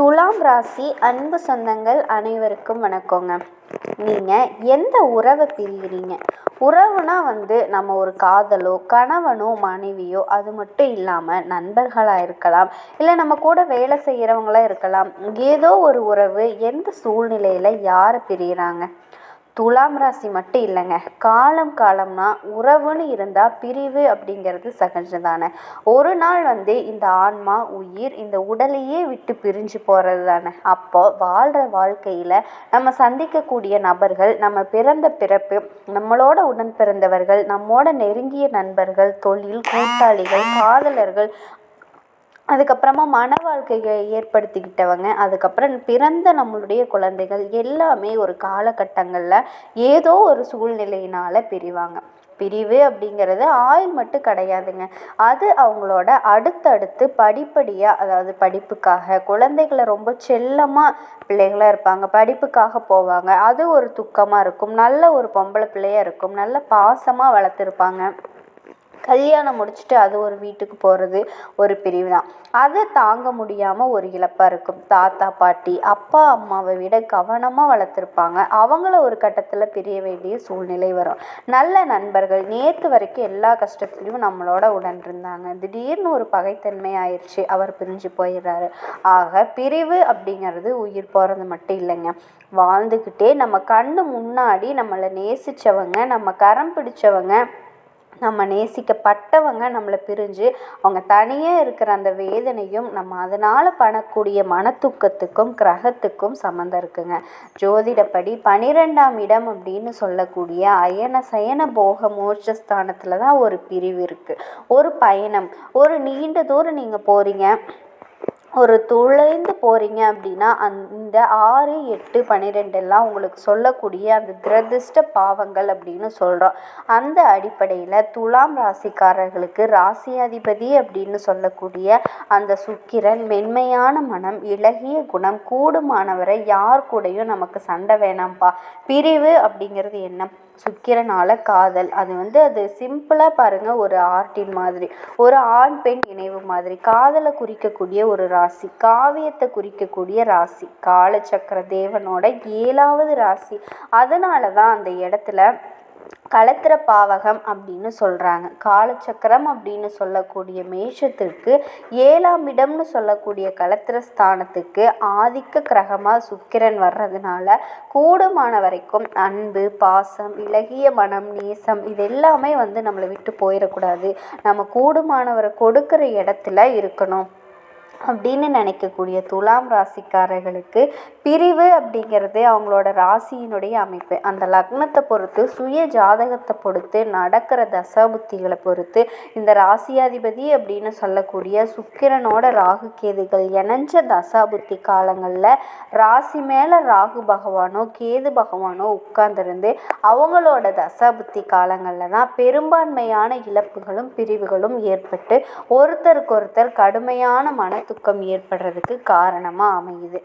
துலாம் ராசி அன்பு சொந்தங்கள் அனைவருக்கும் வணக்கங்க. நீங்கள் எந்த உறவை பிரிகிறீங்க? உறவுனா நம்ம ஒரு காதலோ கணவனோ மனைவியோ அது மட்டும் இல்லாமல் நண்பர்களாக இருக்கலாம், இல்லை நம்ம கூட வேலை செய்கிறவங்களா இருக்கலாம். ஏதோ ஒரு உறவு எந்த சூழ்நிலையில் யாரை பிரிகிறாங்க? துலாம் ராசி மட்டும் இல்லைங்க, காலம்னா உறவுன்னு இருந்தால் பிரிவு அப்படிங்கிறது சகஜம்தானே. ஒரு நாள் இந்த ஆன்மா உயிர் இந்த உடலையே விட்டு பிரிஞ்சு போகிறது தானே. அப்போ வாழ்கிற வாழ்க்கையில் நம்ம சந்திக்கக்கூடிய நபர்கள், நம்ம பிறந்த பிறப்பு, நம்மளோட உடன் பிறந்தவர்கள், நம்மோட நெருங்கிய நண்பர்கள், தொழில் கூட்டாளிகள், காதலர்கள், அதுக்கப்புறமா மன வாழ்க்கையை ஏற்படுத்திக்கிட்டவங்க, அதுக்கப்புறம் பிறந்த நம்மளுடைய குழந்தைகள் எல்லாமே ஒரு காலகட்டங்களில் ஏதோ ஒரு சூழ்நிலையினால் பிரிவாங்க. பிரிவு அப்படிங்கிறது ஆயுள் மட்டும் கிடையாதுங்க. அது அவங்களோட அடுத்தடுத்து படிப்படியாக, அதாவது படிப்புக்காக குழந்தைகளை ரொம்ப செல்லமாக பிள்ளைகளாக இருப்பாங்க, படிப்புக்காக போவாங்க. அது ஒரு துக்கமாக இருக்கும். நல்ல ஒரு பொம்பளை பிள்ளையாக இருக்கும், நல்ல பாசமாக வளர்த்துருப்பாங்க. கல்யாணம் முடிச்சுட்டு அது ஒரு வீட்டுக்கு போகிறது ஒரு பிரிவு தான். அதை தாங்க முடியாமல் ஒரு இழப்பாக இருக்கும். தாத்தா பாட்டி அப்பா அம்மாவை விட கவனமாக வளர்த்துருப்பாங்க, அவங்கள ஒரு கட்டத்தில் பிரிய வேண்டிய சூழ்நிலை வரும். நல்ல நண்பர்கள், நேற்று வரைக்கும் எல்லா கஷ்டத்துலேயும் நம்மளோட உடன் இருந்தாங்க, திடீர்னு ஒரு பகைத்தன்மை ஆயிடுச்சு, அவர் பிரிஞ்சு போயிடுறாரு. ஆக பிரிவு அப்படிங்கிறது உயிர் போகிறது மட்டும் இல்லைங்க, வாழ்ந்துக்கிட்டே நம்ம கண்ணு முன்னாடி நம்மளை நேசித்தவங்க, நம்ம கரம் பிடிச்சவங்க, நம்ம நேசிக்கப்பட்டவங்க நம்மளை பிரிஞ்சு அவங்க தனியாக இருக்கிற அந்த வேதனையும் நம்ம அதனால் பண்ணக்கூடிய மனத்துக்கத்துக்கும் கிரகத்துக்கும் சம்மந்தம் இருக்குங்க. ஜோதிடப்படி 12ஆம் இடம் அப்படின்னு சொல்லக்கூடிய அயன சயன போக மோட்சஸ்தானத்தில் தான் ஒரு பிரிவு இருக்குது. ஒரு பயணம், ஒரு நீண்ட தூரம் நீங்கள் போகிறீங்க, ஒரு தொலைந்து போகிறீங்க அப்படின்னா அந்த 6, 8, 12 உங்களுக்கு சொல்லக்கூடிய அந்த துரதிர்ஷ்ட பாவங்கள் அப்படின்னு சொல்கிறோம். அந்த அடிப்படையில் துலாம் ராசிக்காரர்களுக்கு ராசியாதிபதி அப்படின்னு சொல்லக்கூடிய அந்த சுக்கிரன் மென்மையான மனம், இளகிய குணம், கூடுமானவரை யார் கூடயும் நமக்கு சண்டை வேணாம்ப்பா. பிரிவு அப்படிங்கிறது என்ன? சுக்கிரனால காதல். அது சிம்பிளாக பாருங்கள், ஒரு ஆர்டின் மாதிரி, ஒரு ஆண் பெண் இணைவு மாதிரி. காதலை குறிக்கக்கூடிய ஒரு ராசி, காவியத்தை குறிக்கக்கூடிய ராசி, காலச்சக்கர தேவனோட 7வது ராசி. அதனால தான் அந்த இடத்துல களத்திர பாவகம் அப்படின்னு சொல்கிறாங்க. காலச்சக்கரம் அப்படின்னு சொல்லக்கூடிய மேஷத்திற்கு 7ஆம் இடம்னு சொல்லக்கூடிய களத்திர ஸ்தானத்துக்கு ஆதிக்க கிரகமாக சுக்கிரன் வர்றதுனால கூடுமான வரைக்கும் அன்பு, பாசம், இளகிய மனம், நேசம் இது எல்லாமே நம்மளை விட்டு போயிடக்கூடாது. நம்ம கூடுமானவரை கொடுக்குற இடத்துல இருக்கணும் அப்படின்னு நினைக்கக்கூடிய துலாம் ராசிக்காரர்களுக்கு பிரிவு அப்படிங்கிறது அவங்களோட ராசியினுடைய அமைப்பு. அந்த லக்னத்தை பொறுத்து, சுய ஜாதகத்தை பொறுத்து, நடக்கிற தசாபுத்திகளை பொறுத்து இந்த ராசியாதிபதி அப்படின்னு சொல்லக்கூடிய சுக்கிரனோட ராகு கேதுகள் இணைஞ்ச தசாபுத்தி காலங்களில் ராசி மேலே ராகு பகவானோ கேது பகவானோ உட்கார்ந்துருந்து அவங்களோட தசாபுத்தி காலங்களில் தான் பெரும்பான்மையான இழப்புகளும் பிரிவுகளும் ஏற்பட்டு ஒருத்தருக்கொருத்தர் கடுமையான துக்கம் ஏற்படுறதுக்கு காரணமாக அமையுது.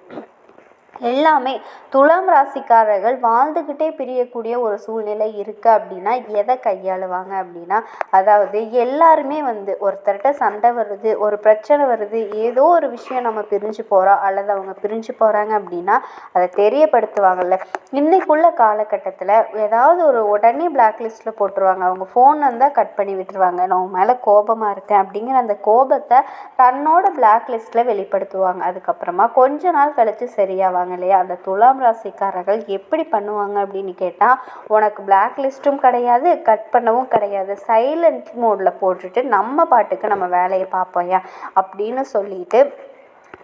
எல்லாமே துலாம் ராசிக்காரர்கள் வாழ்ந்துக்கிட்டே பிரியக்கூடிய ஒரு சூழ்நிலை இருக்குது அப்படின்னா எதை கையாளுவாங்க அப்படின்னா, அதாவது எல்லாருமே ஒருத்தர்கிட்ட சண்டை வருது, ஒரு பிரச்சனை வருது, ஏதோ ஒரு விஷயம் நம்ம பிரிஞ்சு போகிறோம் அல்லது அவங்க பிரிஞ்சு போகிறாங்க அப்படின்னா அதை தெரியப்படுத்துவாங்கல்ல. இன்றைக்குள்ள காலகட்டத்தில் ஏதாவது ஒரு உடனே பிளாக் லிஸ்ட்டில் போட்டுருவாங்க. அவங்க ஃபோன் வந்தால் கட் பண்ணி விட்டுருவாங்க. நான் உன் மேலே கோபமாக இருக்கேன் அப்படிங்கிற அந்த கோபத்தை தன்னோட பிளாக் லிஸ்ட்டில் வெளிப்படுத்துவாங்க. அதுக்கப்புறமா கொஞ்ச நாள் கழித்து சரியாவாங்க இல்லையா. அந்த துலாம் ராசிக்காரர்கள் எப்படி பண்ணுவாங்க அப்படின்னு கேட்டால், உனக்கு பிளாக் லிஸ்ட்டும் கிடையாது, கட் பண்ணவும் கிடையாது, சைலண்ட் மோடில் போட்டுட்டு நம்ம பாட்டுக்கு நம்ம வேலையை பார்ப்போயா அப்படின்னு சொல்லிட்டு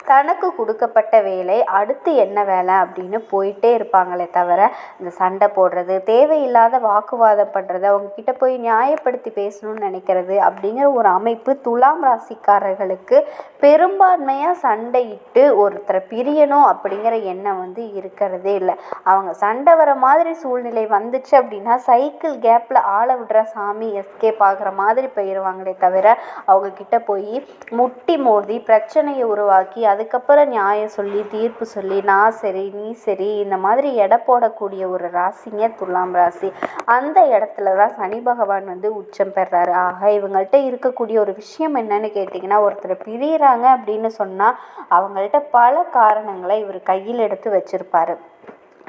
தனக்கு கொடுக்கப்பட்ட வேலை அடுத்து என்ன வேலை அப்படின்னு போயிட்டே இருப்பாங்களே தவிர இந்த சண்டை போடுறது, தேவையில்லாத வாக்குவாதம் பண்ணுறது, அவங்கக்கிட்ட போய் நியாயப்படுத்தி பேசணும்னு நினைக்கிறது அப்படிங்கிற ஒரு அமைப்பு துலாம் ராசிக்காரர்களுக்கு பெரும்பான்மையாக சண்டையிட்டு ஒருத்தரை பிரியணும் அப்படிங்கிற எண்ணம் இருக்கிறதே இல்லை. அவங்க சண்டை வர மாதிரி சூழ்நிலை வந்துச்சு அப்படின்னா சைக்கிள் கேப்பில் ஆளை விடுற சாமி எஸ்கேப் ஆகிற மாதிரி போயிடுவாங்களே தவிர அவங்கக்கிட்ட போய் முட்டி மோதி பிரச்சனையை உருவாக்கி அதுக்கப்புறம் நியாயம் சொல்லி தீர்ப்பு சொல்லி நான் சரி நீ சரி இந்த மாதிரி எடை போடக்கூடிய ஒரு ராசிங்க துலாம் ராசி. அந்த இடத்துல தான் சனி பகவான் வந்து உச்சம் பெறாரு. ஆக இவங்கள்ட்ட இருக்கக்கூடிய ஒரு விஷயம் என்னன்னு கேட்டிங்கன்னா, ஒருத்தர் பிரியிறாங்க அப்படின்னு சொன்னால் அவங்கள்ட்ட பல காரணங்களை இவர் கையில் எடுத்து வச்சிருப்பாரு.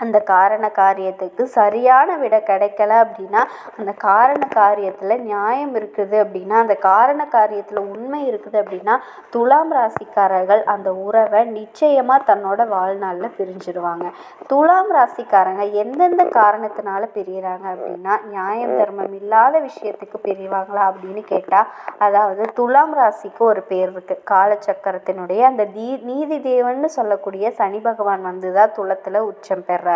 அந்த காரண காரியத்துக்கு சரியான விடை கிடைக்கல அப்படின்னா, அந்த காரண காரியத்தில் நியாயம் இருக்குது அப்படின்னா, அந்த காரண காரியத்தில் உண்மை இருக்குது அப்படின்னா, துலாம் ராசிக்காரர்கள் அந்த உறவை நிச்சயமாக தன்னோட வாழ்நாளில் பிரிஞ்சிடுவாங்க. துலாம் ராசிக்காரங்க எந்தெந்த காரணத்தினால பிரிகிறாங்க அப்படின்னா, நியாயம் தர்மம் இல்லாத விஷயத்துக்கு பிரிவாங்களா அப்படின்னு கேட்டால், அதாவது துலாம் ராசிக்கு ஒரு பேர் இருக்குது. காலச்சக்கரத்தினுடைய அந்த நீதி தேவன்னு சொல்லக்கூடிய சனி பகவான் வந்து தான் துலத்தில் உச்சம் பெறாரு.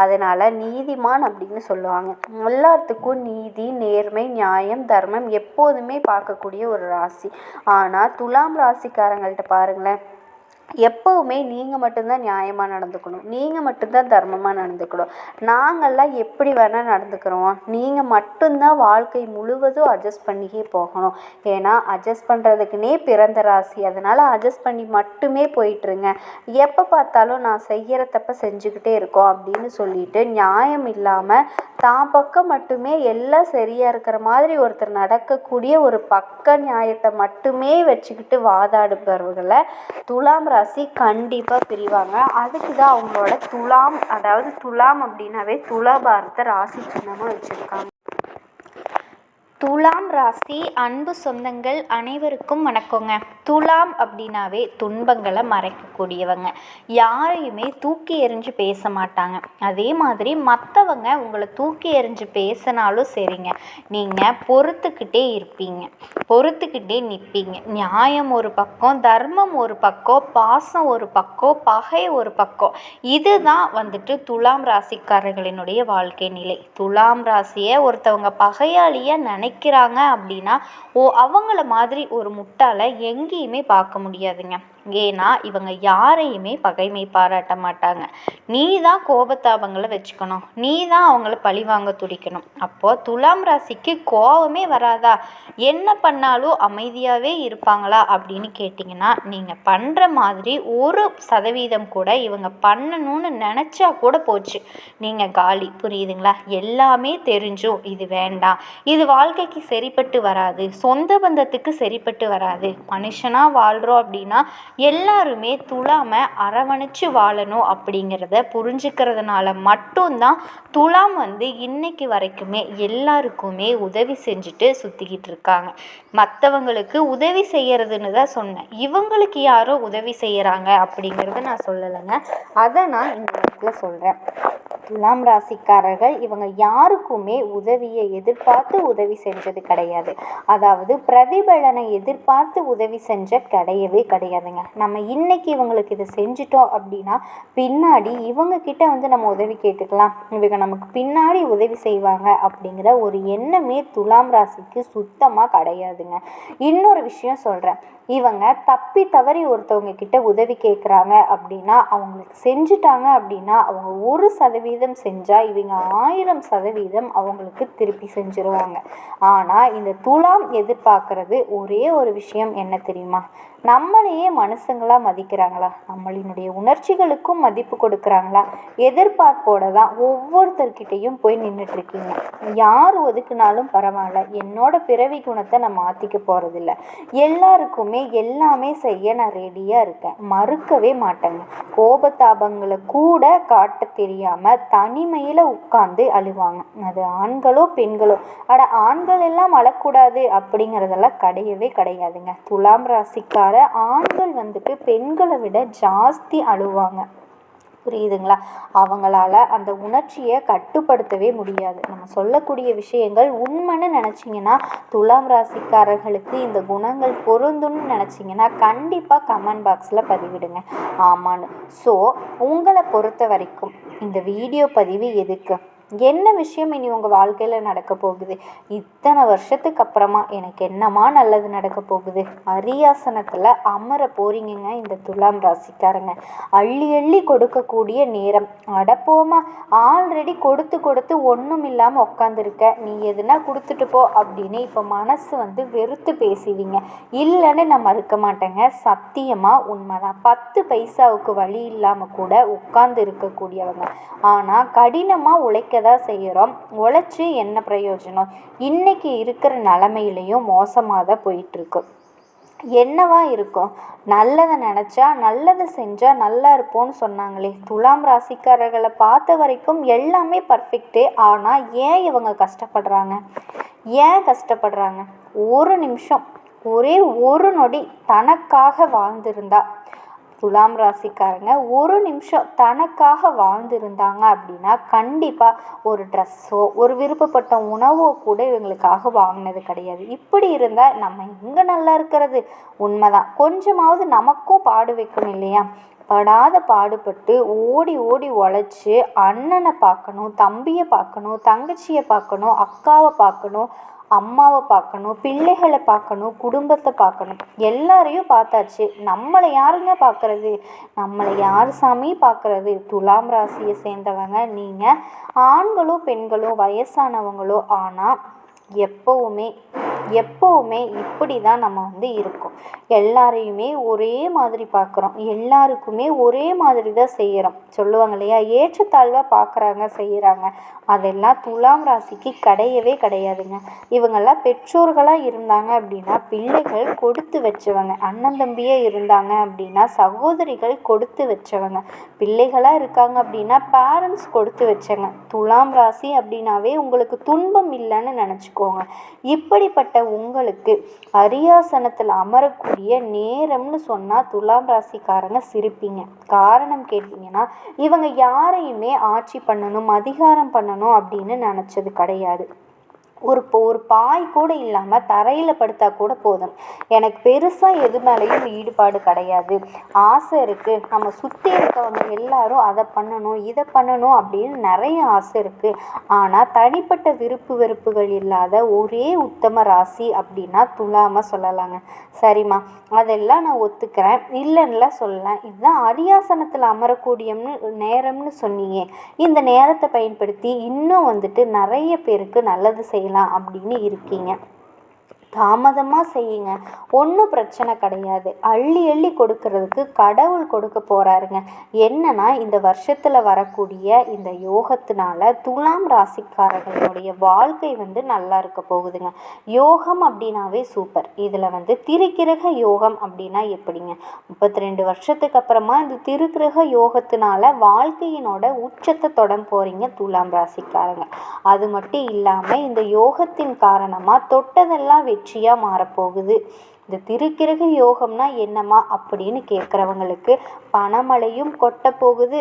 அதனால நீதிமான் அப்படின்னு சொல்லுவாங்க. எல்லாத்துக்கும் நீதி நேர்மை நியாயம் தர்மம் எப்போதுமே பார்க்கக்கூடிய ஒரு ராசி. ஆனால் துலாம் ராசிக்காரங்கள்ட்ட பாருங்களேன், எப்போவுமே நீங்கள் மட்டும்தான் நியாயமாக நடந்துக்கணும், நீங்கள் மட்டும்தான் தர்மமாக நடந்துக்கணும், நாங்கள்லாம் எப்படி வேணால் நடந்துக்கிறோம், நீங்கள் மட்டும்தான் வாழ்க்கை முழுவதும் அட்ஜஸ்ட் பண்ணியே போகணும். ஏன்னா அட்ஜஸ்ட் பண்ணுறதுக்குனே பிறந்த ராசி. அதனால் அட்ஜஸ்ட் பண்ணி மட்டுமே போயிட்டுருங்க. எப்போ பார்த்தாலும் நான் செய்கிற தப்பை செஞ்சுக்கிட்டே இருக்கோம் அப்படின்னு சொல்லிட்டு நியாயம் இல்லாமல் தான் பக்கம் மட்டுமே எல்லாம் சரியாக இருக்கிற மாதிரி ஒருத்தர் நடக்கக்கூடிய ஒரு பக்க நியாயத்தை மட்டுமே வச்சுக்கிட்டு வாதாடுபவர்களை துலாம் ராசி கண்டிப்பாக பிரிவாங்க. அதுக்கு தான் அவங்களோட துலாம், அதாவது துலாம் அப்படின்னாவே துலாபாரத்தை ராசி சின்னமாக வச்சுருக்காங்க. துலாம் ராசி அன்பு சொந்தங்கள் அனைவருக்கும் வணக்கங்க. துலாம் அப்படின்னாவே துன்பங்களை மறைக்கக்கூடியவங்க. யாரையுமே தூக்கி எறிஞ்சு பேச மாட்டாங்க. அதே மாதிரி மற்றவங்க உங்களை தூக்கி எறிஞ்சு பேசினாலும் சரிங்க, நீங்கள் பொறுத்துக்கிட்டே இருப்பீங்க, பொறுத்துக்கிட்டே நிற்பீங்க. நியாயம் ஒரு பக்கம், தர்மம் ஒரு பக்கம், பாசம் ஒரு பக்கம், பகை ஒரு பக்கம். இதுதான் வந்துட்டு துலாம் ராசிக்காரர்களினுடைய வாழ்க்கை நிலை. துலாம் ராசியை ஒருத்தவங்க பகையாளியாக நினைக்கிறாங்க அப்படின்னா அவங்கள மாதிரி ஒரு முட்டாளை எங்கேயுமே பார்க்க முடியாதுங்க. ஏன்னா இவங்க யாரையுமே பகைமை பாராட்ட மாட்டாங்க. நீ தான் கோபத்தாபங்களை வச்சுக்கணும், நீ தான் அவங்கள பழி வாங்க துடிக்கணும். அப்போது துலாம் ராசிக்கு கோபமே வராதா? என்ன பண்ணாலும் அமைதியாகவே இருப்பாங்களா அப்படின்னு கேட்டிங்கன்னா, நீங்கள் பண்ணுற மாதிரி 1% கூட இவங்க பண்ணணும்னு நினச்சா கூட போச்சு, நீங்கள் காலி. புரியுதுங்களா? எல்லாமே தெரிஞ்சும் இது வேண்டாம், இது வாழ்க்கைக்கு சரிப்பட்டு வராது, சொந்த பந்தத்துக்கு சரிப்பட்டு வராது, மனுஷனாக வாழ்கிறோம் அப்படின்னா எல்லாருமே துலாம அரவணைச்சு வாழணும் அப்படிங்கிறத புரிஞ்சுக்கிறதுனால மட்டும்தான் துலாம் வந்து இன்னைக்கு வரைக்குமே எல்லாருக்குமே உதவி செஞ்சுட்டு சுற்றிக்கிட்டு இருக்காங்க. மற்றவங்களுக்கு உதவி செய்யறதுன்னு தான் சொன்னேன், இவங்களுக்கு யாரோ உதவி செய்கிறாங்க அப்படிங்கிறத நான் சொல்லலைங்க. அதை நான் இந்த இடத்துல சொல்கிறேன். துலாம் ராசிக்காரர்கள் இவங்க யாருக்குமே உதவியை எதிர்பார்த்து உதவி செஞ்சது கிடையாது. அதாவது பிரதிபலனை எதிர்பார்த்து உதவி செஞ்ச கிடையவே கிடையாதுங்க. நம்ம இன்னைக்கு இவங்களுக்கு இதை செஞ்சிட்டோம் அப்படின்னா பின்னாடி இவங்க கிட்ட வந்து நம்ம உதவி கேட்டுக்கலாம், இவங்க நமக்கு பின்னாடி உதவி செய்வாங்க அப்படிங்கிற ஒரு எண்ணமே துலாம் ராசிக்கு சுத்தமாக கிடையாதுங்க. இன்னொரு விஷயம் சொல்கிறேன், இவங்க தப்பி தவறி ஒருத்தவங்க கிட்ட உதவி கேட்குறாங்க அப்படின்னா அவங்களுக்கு செஞ்சுட்டாங்க அப்படின்னா அவங்க 1% செஞ்சால் இவங்க 1000% அவங்களுக்கு திருப்பி செஞ்சுருவாங்க. ஆனால் இந்த துலாம் எதிர்பார்க்கறது ஒரே ஒரு விஷயம் என்ன தெரியுமா? நம்மளையே மனுஷங்களாக மதிக்கிறாங்களா, நம்மளினுடைய உணர்ச்சிகளுக்கும் மதிப்பு கொடுக்குறாங்களா, எதிர்பார்ப்போட தான் ஒவ்வொருத்தர்கிட்டையும் போய் நின்றுட்டுருக்கீங்க. யார் ஒதுக்குனாலும் பரவாயில்ல, என்னோட பிறவி குணத்தை நான் மாற்றிக்க போகிறதில்ல, எல்லாருக்குமே எல்லாமே செய்ய நான் ரெடியாக இருக்கேன், மறுக்கவே மாட்டேங்க. கோபத்தாபங்களை கூட காட்ட தெரியாமல் தனிமையில் உட்கார்ந்து அழுவாங்க. அது ஆண்களோ பெண்களோ. ஆண்கள் எல்லாம் அழக்கூடாது அப்படிங்கிறதெல்லாம் கிடையவே கிடையாதுங்க. துலாம் ராசிக்கார ஆண்கள் வந்துட்டு பெண்களை விட ஜாஸ்தி அழுவாங்க. புரியுதுங்களா? அவங்களால அந்த உணர்ச்சியை கட்டுப்படுத்தவே முடியாது. நம்ம சொல்லக்கூடிய விஷயங்கள் உண்மைன்னு நினச்சிங்கன்னா, துலாம் ராசிக்காரர்களுக்கு இந்த குணங்கள் பொருந்தும்னு நினச்சிங்கன்னா கண்டிப்பாக கமெண்ட் பாக்ஸில் பதிவிடுங்க ஆமான்னு. ஸோ உங்களை பொறுத்த வரைக்கும் இந்த வீடியோ பதிவு எதுக்கு? என்ன விஷயம் இனி உங்கள் வாழ்க்கையில் நடக்க போகுது? இத்தனை வருஷத்துக்கு அப்புறமா எனக்கு என்னமா நல்லது நடக்க போகுது? அரியாசனத்தில் அமர போறீங்கங்க இந்த துலாம் ராசிக்காரங்க. அள்ளி அள்ளி கொடுக்கக்கூடிய நேரம். அடப்போமா, ஆல்ரெடி கொடுத்து கொடுத்து ஒன்றும் இல்லாமல் உட்காந்துருக்க, நீ எதுனா கொடுத்துட்டு போ அப்படின்னு இப்போ மனசு வெறுத்து பேசுவீங்க. இல்லைன்னு நான் மறுக்க மாட்டேங்க, சத்தியமாக உண்மைதான். 10 பைசாவுக்கு வழி இல்லாமல் கூட உட்கார்ந்து இருக்கக்கூடியவங்க. ஆனால் கடினமாக உழைக்க தான் செய்கிறோம். உழைச்சி என்ன பிரயோஜனம்? இன்னைக்கு இருக்கிற நிலமையிலையும் மோசமாக தான் போயிட்டுருக்கு. என்னவா இருக்கும்? நல்லதை நினச்சா நல்லதை செஞ்சால் நல்லா இருப்போம்னு சொன்னாங்களே. துலாம் ராசிக்காரர்களை பார்த்த வரைக்கும் எல்லாமே பர்ஃபெக்ட்டு. ஆனால் ஏன் இவங்க கஷ்டப்படுறாங்க? ஏன் கஷ்டப்படுறாங்க? ஒரு நிமிஷம், ஒரே ஒரு நொடி தனக்காக வாழ்ந்திருந்தா, துலாம் ராசிக்காரங்க ஒரு நிமிஷம் தனக்காக வாழ்ந்திருந்தாங்க அப்படின்னா கண்டிப்பாக ஒரு ட்ரெஸ்ஸோ ஒரு விருப்பப்பட்ட உணவோ கூட இவங்களுக்காக வாங்கினது கிடையாது. இப்படி இருந்தால் நம்ம எங்கே நல்லா இருக்கிறது? உண்மைதான், கொஞ்சமாவது நமக்கும் பாடு வைக்கணும் இல்லையா? படாத பாடுபட்டு ஓடி ஓடி உழைச்சி அண்ணனை பார்க்கணும், தம்பியை பார்க்கணும், தங்கச்சியை பார்க்கணும், அக்காவை பார்க்கணும், அம்மாவை பார்க்கணும், பிள்ளைகளை பார்க்கணும், குடும்பத்தை பார்க்கணும். எல்லாரையும் பார்த்தாச்சு, நம்மளை யாருங்க பார்க்கறது? நம்மளை யார் சாமி பார்க்கறது? துலாம் ராசியை சேர்ந்தவங்க நீங்கள், ஆண்களோ பெண்களோ வயசானவங்களோ, ஆனால் எப்போவுமே எப்போவுமே இப்படி தான் நம்ம இருக்கோம். எல்லாரையுமே ஒரே மாதிரி பார்க்குறோம், எல்லாருக்குமே ஒரே மாதிரி தான் செய்கிறோம். சொல்லுவாங்க இல்லையா, ஏற்றத்தாழ்வாக பார்க்குறாங்க, செய்கிறாங்க. அதெல்லாம் துலாம் ராசிக்கு கிடையவே கிடையாதுங்க. இவங்கெல்லாம் பெற்றோர்களாக இருந்தாங்க அப்படின்னா பிள்ளைகள் கொடுத்து வச்சவங்க, அண்ணன் தம்பியே இருந்தாங்க அப்படின்னா சகோதரிகள் கொடுத்து வச்சவங்க, பிள்ளைகளாக இருக்காங்க அப்படின்னா பேரண்ட்ஸ் கொடுத்து வச்சவங்க. துலாம் ராசி அப்படின்னாவே உங்களுக்கு துன்பம் இல்லைன்னு நினச்சிக்கோங்க. இப்படிப்பட்ட உங்களுக்கு அரியாசனத்தில் அமரக்கூடிய நேரம்னு சொன்னால் துலாம் ராசிக்காரங்க சிரிப்பீங்க. காரணம் கேட்டீங்கன்னா, இவங்க யாரையுமே ஆட்சி பண்ணணும், அதிகாரம் பண்ணணும் அப்படின்னு நினச்சது கிடையாது. ஒரு பாய் கூட இல்லாமல் தரையில் படுத்தா கூட போதும், எனக்கு பெருசாக எது மேலேயும் ஈடுபாடு கிடையாது. ஆசை இருக்குது, நம்ம சுற்றி இருக்கவங்க எல்லாரும் அதை பண்ணணும் இதை பண்ணணும் அப்படின்னு நிறைய ஆசை இருக்குது. ஆனால் தனிப்பட்ட விருப்பு வெறுப்புகள் இல்லாத ஒரே உத்தம ராசி அப்படின்னா துலாம சொல்லலாங்க. சரிம்மா, அதெல்லாம் நான் ஒத்துக்கிறேன், இல்லைன்னுல சொல்லலாம். இதுதான் அரியாசனத்தில் அமரக்கூடிய நேரம்னு சொன்னீங்க. இந்த நேரத்தை பயன்படுத்தி இன்னும் நிறைய பேருக்கு நல்லது செய்யலாம் அப்படின்னு இருக்கீங்க. தாமதமாக செய்யுங்க, ஒன்றும் பிரச்சனை கிடையாது. அள்ளி அள்ளி கொடுக்கறதுக்கு கடவுள் கொடுக்க போகிறாருங்க. என்னன்னா, இந்த வருஷத்தில் வரக்கூடிய இந்த யோகத்தினால துலாம் ராசிக்காரர்களுடைய வாழ்க்கை நல்லா இருக்க போகுதுங்க. யோகம் அப்படின்னாவே சூப்பர். இதில் திருக்கிரக யோகம் அப்படின்னா எப்படிங்க? 32 வருஷத்துக்கு அப்புறமா இந்த திருக்கிரக யோகத்தினால வாழ்க்கையினோட உச்சத்தை தொட போகிறீங்க துலாம் ராசிக்காரங்க. அது மட்டும் இல்லாமல் இந்த யோகத்தின் காரணமாக தொட்டதெல்லாம் வெற்றியாக மாறப்போகுது. இந்த திருக்கிரக யோகம்னா என்னம்மா அப்படின்னு கேட்குறவங்களுக்கு பணமழையும் கொட்ட போகுது.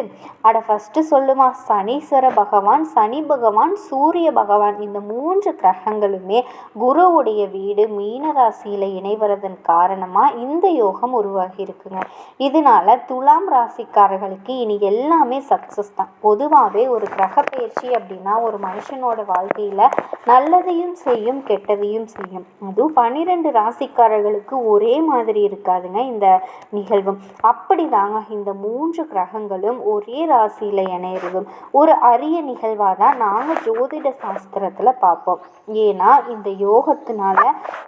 ஃபஸ்ட்டு சொல்லுமா, சனீஸ்வர பகவான், சனி பகவான், சூரிய பகவான், இந்த 3 கிரகங்களுமே குருவுடைய வீடு மீனராசியில் இணைவதன் காரணமாக இந்த யோகம் உருவாகி இருக்குங்க. இதனால துலாம் ராசிக்காரர்களுக்கு இனி எல்லாமே சக்ஸஸ் தான். பொதுவாகவே ஒரு கிரக பயிற்சி அப்படின்னா ஒரு மனுஷனோட வாழ்க்கையில் நல்லதையும் செய்யும் கெட்டதையும் செய்யும். அதுவும் 12 ராசிக்காரர்கள் ஒரே மாதிரி இருக்காதுங்க இந்த நிகழ்வும். அப்படிதாங்க இந்த 3 கிரகங்களும் ஒரே ராசியில இணையறதும் ஒரு அரிய நிகழ்வாக தான் நாங்கள் ஜோதிட சாஸ்திரத்தில் பார்ப்போம். ஏன்னா இந்த யோகத்தினால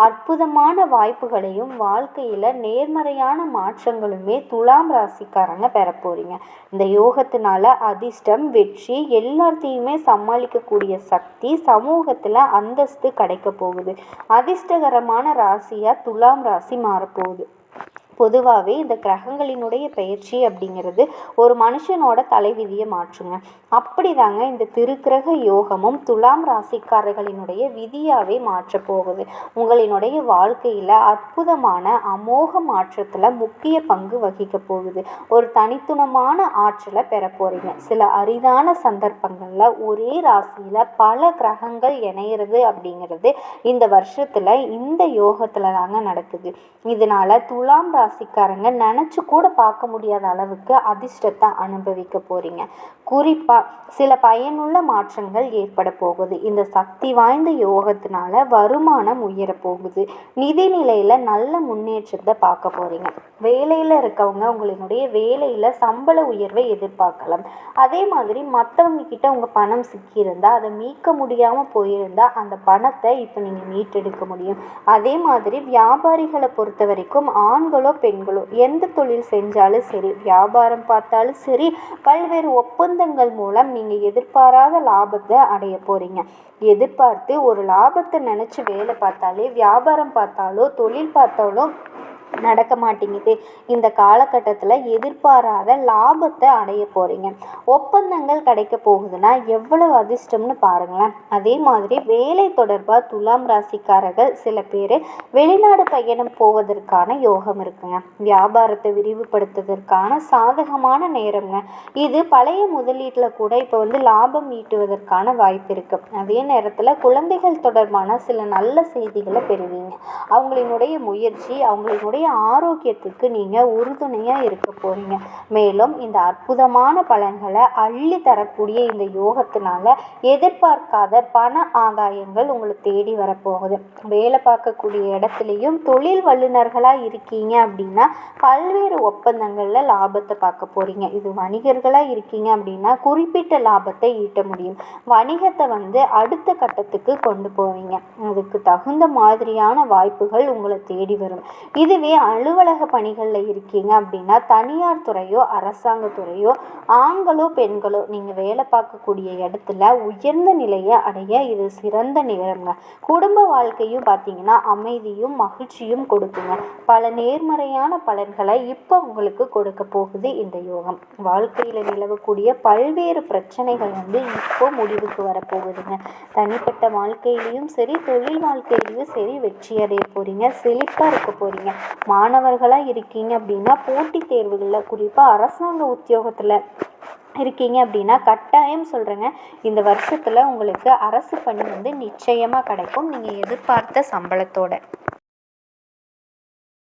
அற்புதமான வாய்ப்புகளையும் வாழ்க்கையில் நேர்மறையான மாற்றங்களுமே துலாம் ராசிக்காரங்க பெற போறீங்க. இந்த யோகத்தினால அதிர்ஷ்டம், வெற்றி, எல்லாத்தையுமே சமாளிக்கக்கூடிய சக்தி, சமூகத்தில் அந்தஸ்து கிடைக்க போகுது. அதிர்ஷ்டகரமான ராசியாக துலாம் ராசி மாறப்போகுது. பொதுவாகவே இந்த கிரகங்களினுடைய பயிற்சி அப்படிங்கிறது ஒரு மனுஷனோட தலைவிதியை மாற்றுங்க. அப்படிதாங்க இந்த திருக்கிரக யோகமும் துலாம் ராசிக்காரர்களினுடைய விதியாவே மாற்ற போகுது. உங்களினுடைய வாழ்க்கையில் அற்புதமான அமோக மாற்றத்தில் முக்கிய பங்கு வகிக்க போகுது. ஒரு தனித்துவமான ஆற்றலை பெற போறீங்க. சில அரிதான சந்தர்ப்பங்களில் ஒரே ராசியில் பல கிரகங்கள் இணையிறது அப்படிங்கிறது இந்த வருஷத்தில் இந்த யோகத்தில் தாங்க நடக்குது. இதனால துலாம் ராசிக்காரங்க நினச்சி கூட பார்க்க முடியாத அளவுக்கு அதிர்ஷ்டத்தை அனுபவிக்க போகிறீங்க. குறிப்பாக சில பயனுள்ள மாற்றங்கள் ஏற்பட போகுது. இந்த சக்தி வாய்ந்த யோகத்தினால வருமானம் உயர போகுது. நிதி நிலையில் நல்ல முன்னேற்றத்தை பார்க்க போகிறீங்க. வேலையில் இருக்கவங்க உங்களுடைய வேலையில் சம்பள உயர்வை எதிர்பார்க்கலாம். அதே மாதிரி மற்றவங்க கிட்ட உங்கள் பணம் சிக்கியிருந்தால் அதை மீட்க முடியாமல் போயிருந்தால் அந்த பணத்தை இப்போ நீங்கள் மீட்டெடுக்க முடியும். அதே மாதிரி வியாபாரிகளை பொறுத்த வரைக்கும் ஆண்களோ பெண்களோ எந்த தொழில் செஞ்சாலும் சரி, வியாபாரம் பார்த்தாலும் சரி, பல்வேறு ஒப்பந்தங்கள் மூலம் நீங்கள் எதிர்பாராத லாபத்தை அடைய போகிறீங்க. எதிர்பார்த்து ஒரு லாபத்தை நினச்சி வேலை பார்த்தாலே, வியாபாரம் பார்த்தாலோ தொழில் பார்த்தாலோ நடக்க மாட்டேங்குது. இந்த காலகட்டத்தில் எதிர்பாராத லாபத்தை அடைய போகிறீங்க. ஒப்பந்தங்கள் கிடைக்க போகுதுன்னா எவ்வளவு அதிர்ஷ்டம்னு பாருங்களேன். அதே மாதிரி வேலை தொடர்பாக துலாம் ராசிக்காரர்கள் சில பேர் வெளிநாடு பயணம் போவதற்கான யோகம் இருக்குங்க. வியாபாரத்தை விரிவுபடுத்துவதற்கான சாதகமான நேரங்க இது. பழைய முதலீட்டில் கூட இப்போ லாபம் ஈட்டுவதற்கான வாய்ப்பு இருக்கு. அதே நேரத்தில் குழந்தைகள் தொடர்பான சில நல்ல செய்திகளை பெறுவீங்க. அவங்களினுடைய முயற்சி, அவங்களினுடைய ஆரோக்கியத்துக்கு நீங்கள் உறுதுணையாக இருக்க போகிறீங்க. மேலும் இந்த அற்புதமான பலன்களை அள்ளி தரக்கூடிய இந்த யோகத்தினால எதிர்பார்க்காத பண ஆதாயங்கள் உங்களை தேடி வரப்போகுது. வேலை பார்க்கக்கூடிய இடத்துலையும் தொழில் வல்லுநர்களாக இருக்கீங்க அப்படின்னா பல்வேறு ஒப்பந்தங்களில் லாபத்தை பார்க்க போகிறீங்க. இது வணிகர்களாக இருக்கீங்க அப்படின்னா குறிப்பிட்ட லாபத்தை ஈட்ட முடியும். வணிகத்தை அடுத்த கட்டத்துக்கு கொண்டு போவீங்க. அதுக்கு தகுந்த மாதிரியான வாய்ப்புகள் உங்களை தேடி வரும். இதுவே அலுவலக பணிகளில் இருக்கீங்க அப்படின்னா தனியார் துறையோ அரசாங்க துறையோ ஆண்களோ பெண்களோ நீங்கள் வேலை பார்க்கக்கூடிய இடத்துல உயர்ந்த நிலையை அடைய இது சிறந்த நேரங்க. குடும்ப வாழ்க்கையும் பார்த்தீங்கன்னா அமைதியும் மகிழ்ச்சியும் கொடுக்குங்க. பல நேர்மறையான பலன்களை இப்போ உங்களுக்கு கொடுக்க போகுது இந்த யோகம். வாழ்க்கையில் நிலவக்கூடிய பல்வேறு பிரச்சனைகள் இப்போ முடிவுக்கு வரப்போகுதுங்க. தனிப்பட்ட வாழ்க்கையிலையும் சரி, தொழில் வாழ்க்கையிலையும் சரி வெற்றி அடைய போகிறீங்க. செழிப்பாக இருக்க போகிறீங்க. மாணவர்களாக இருக்கீங்க அப்படின்னா போட்டித் தேர்வுகளில், குறிப்பாக அரசாங்க உத்தியோகத்தில் இருக்கீங்க அப்படின்னா கட்டாயம் சொல்கிறேங்க, இந்த வருஷத்தில் உங்களுக்கு அரசு பணி நிச்சயமாக கிடைக்கும், நீங்கள் எதிர்பார்த்த சம்பளத்தோட.